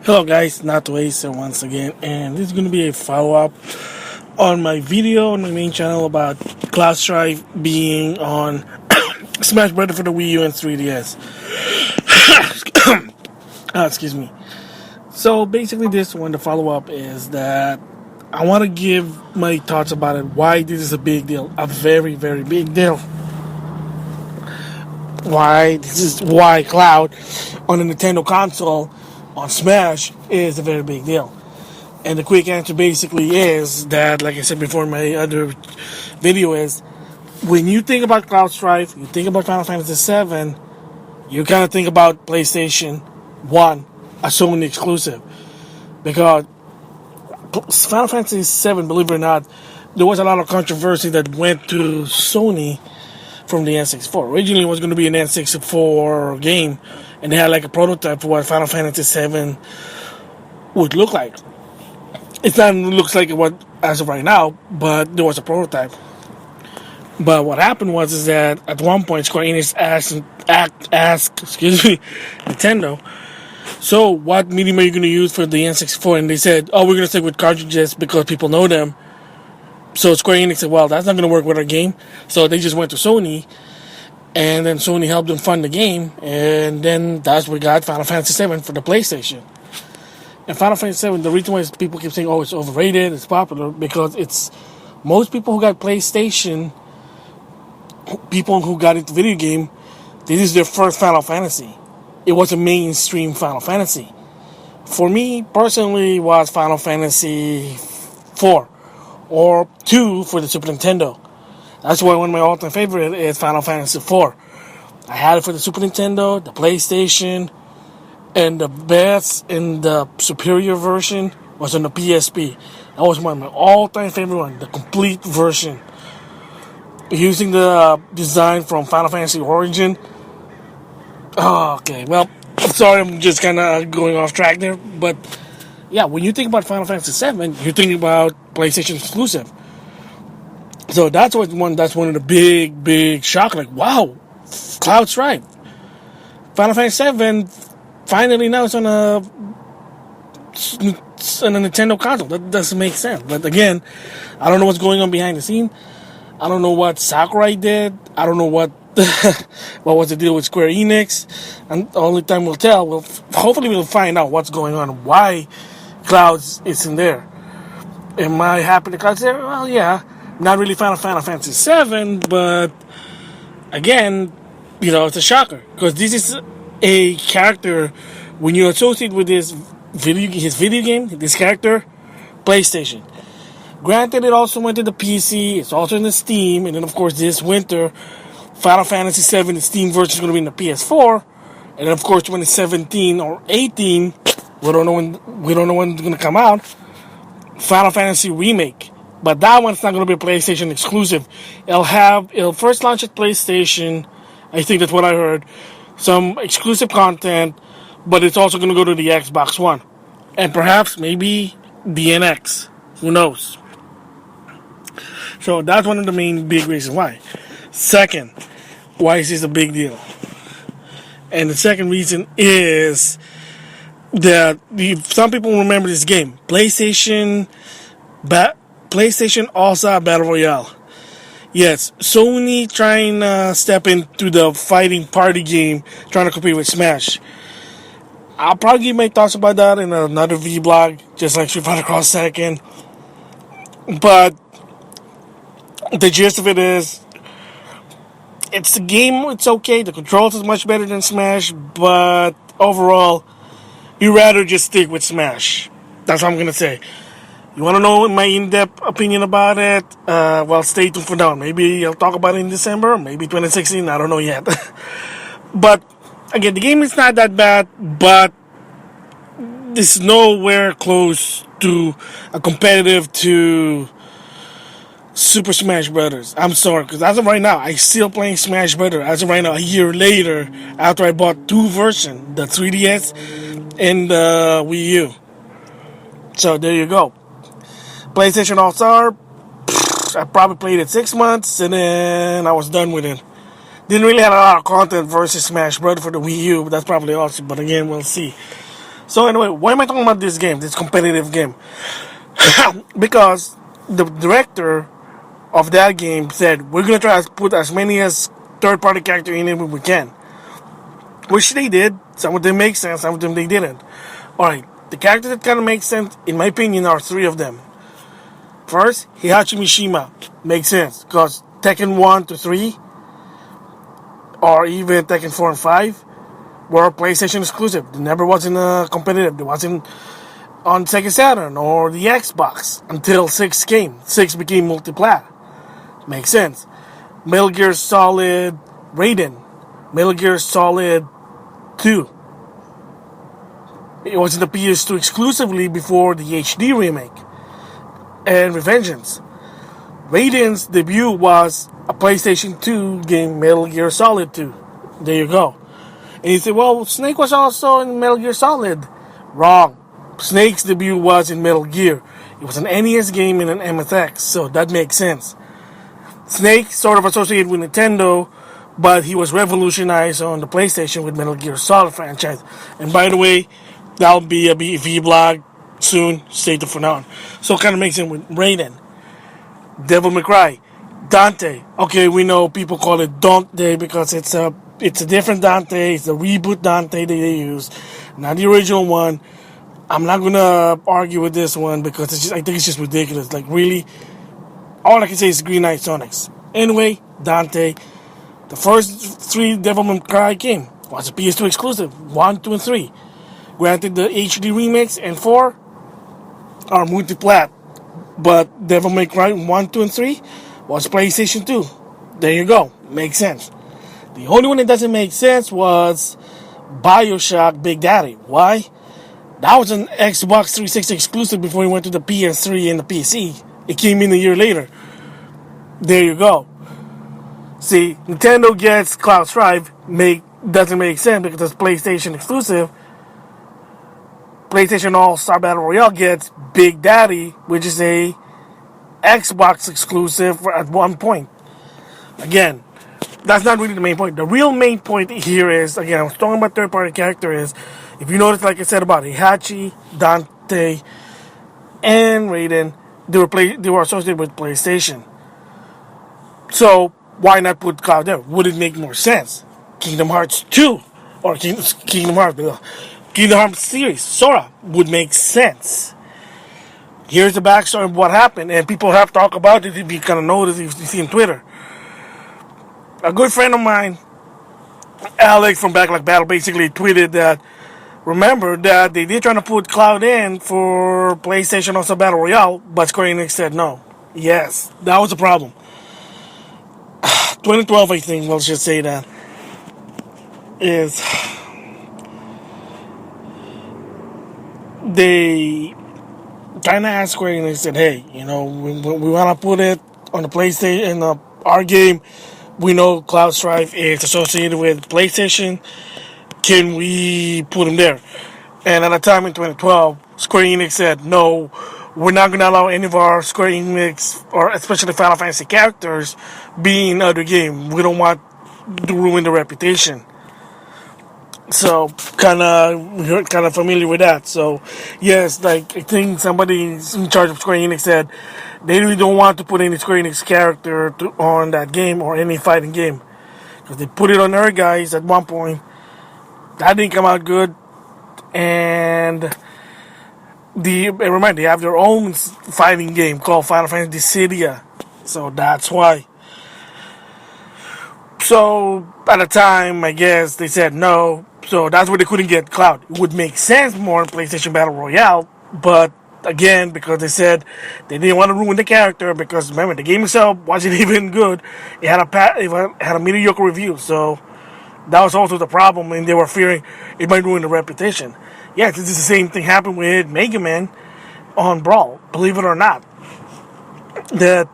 Hello guys, not Waste once again, and this is going to be a follow-up on my video on my main channel about Cloud Strife being on Smash Bros. For the Wii U and 3DS. Excuse me. So basically this one, the follow-up is that I want to give my thoughts about it, why this is a big deal, a very, very big deal. Why Cloud on a Nintendo console on Smash is a very big deal. And the quick answer basically is that, like I said before in my other video, is when you think about Cloud Strife, you think about Final Fantasy VII, you kind of think about PlayStation 1, a Sony exclusive. Because Final Fantasy VII, believe it or not, there was a lot of controversy that went to Sony from the N64. Originally, it was going to be an N64 game, and they had like a prototype for what Final Fantasy VII would look like. It looks like what as of right now, but there was a prototype. But what happened is that at one point Square Enix asked Nintendo, so what medium are you going to use for the N64? And they said, oh, we're going to stick with cartridges because people know them. So Square Enix said, well, that's not going to work with our game. So they just went to Sony, and then Sony helped them fund the game, and then that's what we got Final Fantasy VII for the PlayStation. And Final Fantasy VII, the reason why people keep saying, oh, it's overrated, it's popular, because it's most people who got PlayStation, people who got into video game, this is their first Final Fantasy. It was a mainstream Final Fantasy. For me, personally, it was Final Fantasy 4 or 2 for the Super Nintendo. That's why one of my all-time favorite is Final Fantasy 4. I had it for the Super Nintendo, the PlayStation, and the best and the superior version was on the PSP. That was one of my all-time favorite ones, the complete version. Using the design from Final Fantasy Origin. Oh, okay, well, sorry, I'm just kind of going off track there. But, yeah, when you think about Final Fantasy VII, you're thinking about PlayStation exclusive. So that's one of the big shock. Like, wow, Cloud Strife. Final Fantasy VII finally now it's on a Nintendo console. That doesn't make sense. But again, I don't know what's going on behind the scene. I don't know what Sakurai did. I don't know what was the deal with Square Enix. And the only time we'll tell. Hopefully we'll find out what's going on. Why Clouds is in there. Am I happy to Clouds there? Well, yeah. Not really fan of Final Fantasy VII, but again, it's a shocker because this is a character when you associate with his video game, this character, PlayStation. Granted, it also went to the PC. It's also in the Steam, and then of course this winter, Final Fantasy VII, the Steam version is going to be in the PS4, and then of course 2017 or 18, we don't know when it's going to come out. Final Fantasy Remake. But that one's not going to be a PlayStation exclusive. It'll first launch at PlayStation. I think that's what I heard. Some exclusive content, but it's also going to go to the Xbox One. And perhaps maybe the NX. Who knows? So that's one of the main big reasons why. Second, why is this a big deal? And the second reason is that some people remember this game. PlayStation All-Star Battle Royale. Yes, Sony trying to step into the fighting party game, trying to compete with Smash. I'll probably give my thoughts about that in another vlog, just like Street Fighter Cross Second. But the gist of it is, it's the game, it's okay, the controls is much better than Smash, but overall, you'd rather just stick with Smash. That's what I'm going to say. You want to know my in-depth opinion about it? Well, stay tuned for now. Maybe I'll talk about it in December, maybe 2016. I don't know yet. But, again, the game is not that bad, but it's nowhere close to a competitive to Super Smash Brothers. I'm sorry, because as of right now, I'm still playing Smash Brothers. As of right now, a year later, after I bought two versions, the 3DS and the Wii U. So, there you go. PlayStation All-Star, I probably played it 6 months, and then I was done with it. Didn't really have a lot of content versus Smash Bros. For the Wii U, but that's probably awesome. But again, we'll see. So anyway, why am I talking about this game, this competitive game? Because the director of that game said we're gonna try to put as many as third-party character in it as we can, which they did. Some of them make sense, some of them they didn't. All right, the characters that kind of make sense, in my opinion, are three of them. First, Heihachi Mishima makes sense because Tekken 1 to 3, or even Tekken 4 and 5, were PlayStation exclusive. They never wasn't competitive. They wasn't on Sega Saturn or the Xbox until 6 came. 6 became multiplat. Makes sense. Metal Gear Solid Raiden. Metal Gear Solid 2. It was in the PS2 exclusively before the HD remake. And Revengeance. Raiden's debut was a PlayStation 2 game, Metal Gear Solid 2. There you go. And you say, well, Snake was also in Metal Gear Solid. Wrong. Snake's debut was in Metal Gear. It was an NES game in an MSX, so that makes sense. Snake sort of associated with Nintendo, but he was revolutionized on the PlayStation with Metal Gear Solid franchise. And by the way, that'll be a vlog soon. Stay tuned for now. So it kind of makes sense with Raiden. Devil May Cry. Dante. Okay, we know people call it Dante because it's a different Dante. It's a reboot Dante that they use, not the original one. I'm not gonna argue with this one because I think it's just ridiculous. Like, really, all I can say is Green Knight Sonics. Anyway, Dante. The first 3 Devil May Cry game was a PS2 exclusive. 1, 2, and 3. Granted, the HD remix and 4 are multiplat, but Devil May Cry 1, 2, and 3 was PlayStation 2. There you go. Makes sense. The only one that doesn't make sense was BioShock Big Daddy. Why? That was an Xbox 360 exclusive before it went to the PS3 and the PC. It came in a year later. There you go. See, Nintendo gets Cloud Strife, doesn't make sense because it's PlayStation exclusive. PlayStation All-Star Battle Royale gets Big Daddy, which is a Xbox exclusive at one point. Again, that's not really the main point. The real main point here is, again, I was talking about third-party character is, if you notice, like I said about Heihachi, Dante, and Raiden, they were associated with PlayStation. So, why not put Cloud there? Would it make more sense? Kingdom Hearts 2, or Kingdom Hearts series, Sora, would make sense. Here's the backstory of what happened, and people have talked about it if you kind of notice, if you see on Twitter. A good friend of mine, Alex from Backlog Battle, basically tweeted that, remember that they did try to put Cloud in for PlayStation All-Star Battle Royale, but Square Enix said no. Yes, that was the problem. 2012, I think, let's just say that, is they kind of asked Square Enix and said, hey, we want to put it on the PlayStation, our game. We know Cloud Strife is associated with PlayStation. Can we put him there? And at the time in 2012, Square Enix said, no, we're not going to allow any of our Square Enix, or especially Final Fantasy characters, be in other game. We don't want to ruin the reputation. So, kind of familiar with that. So, yes, like, I think somebody in charge of Square Enix said they really don't want to put any Square Enix character on that game or any fighting game. Because they put it on Earth Guys at one point. That didn't come out good. And they have their own fighting game called Final Fantasy Dissidia. So, that's why. So, at the time, I guess, they said no. So, that's why they couldn't get Cloud. It would make sense more in PlayStation Battle Royale. But, again, because they said they didn't want to ruin the character. Because, remember, the game itself wasn't even good. It had a mediocre review. So, that was also the problem. And they were fearing it might ruin the reputation. Yes, this is the same thing happened with Mega Man on Brawl. Believe it or not. That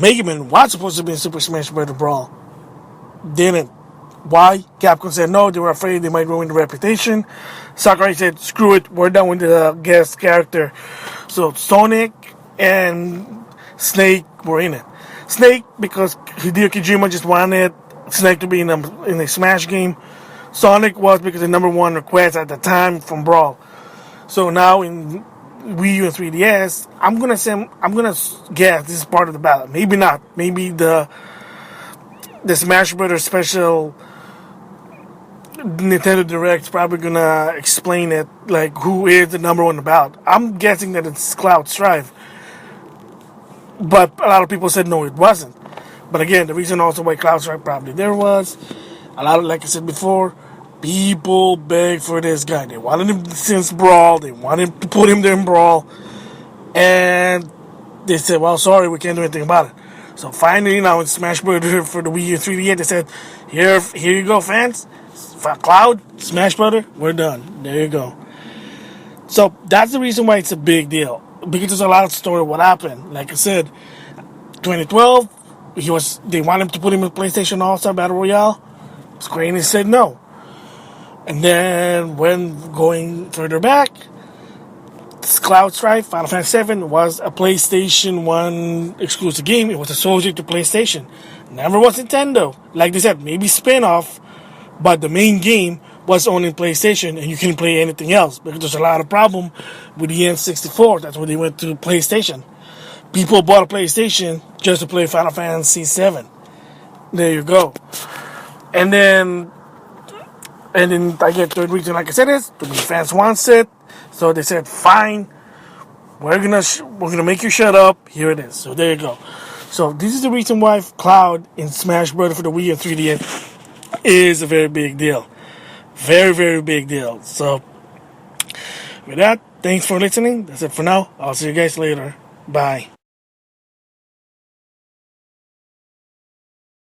Mega Man was supposed to be in Super Smash Bros. Brawl. Didn't. Why? Capcom said no, they were afraid they might ruin the reputation. Sakurai said, screw it, we're done with the guest character. So Sonic and Snake were in it. Snake, because Hideo Kojima just wanted Snake to be in a Smash game. Sonic was because the number one request at the time from Brawl. So now in Wii U and 3DS, I'm gonna guess this is part of the ballot. Maybe not. Maybe the Smash Brothers special Nintendo Direct's probably gonna explain it, like who is the number one ballot. I'm guessing that it's Cloud Strife, but a lot of people said no, it wasn't. But again, the reason also why Cloud Strife probably there was a lot of, like I said before, people begged for this guy. They wanted him since Brawl. They wanted to put him there in Brawl, and they said, "Well, sorry, we can't do anything about it." So finally, now in Smash Bros. For the Wii U 3DS, they said, "Here you go, fans. For Cloud, Smash Brother, we're done. There you go." So that's the reason why it's a big deal, because there's a lot of story of what happened. Like I said, 2012, they wanted him to put him in PlayStation All Star Battle Royale. Square Enix said no. And then when going further back, Cloud Strife, Final Fantasy VII was a PlayStation 1 exclusive game. It was associated to PlayStation. Never was Nintendo. Like they said, maybe spin-off, but the main game was only PlayStation, and you couldn't play anything else because there's a lot of problem with the N64. That's why they went to PlayStation. People bought a PlayStation just to play Final Fantasy VII. There you go. And then I get third reason, like I said, is the fans wants it, so they said, "Fine, we're gonna make you shut up." Here it is. So there you go. So this is the reason why Cloud in Smash Bros. For the Wii and 3DS is a very big deal, very very big deal. So with that, thanks for listening. That's it for now. I'll see you guys later. Bye.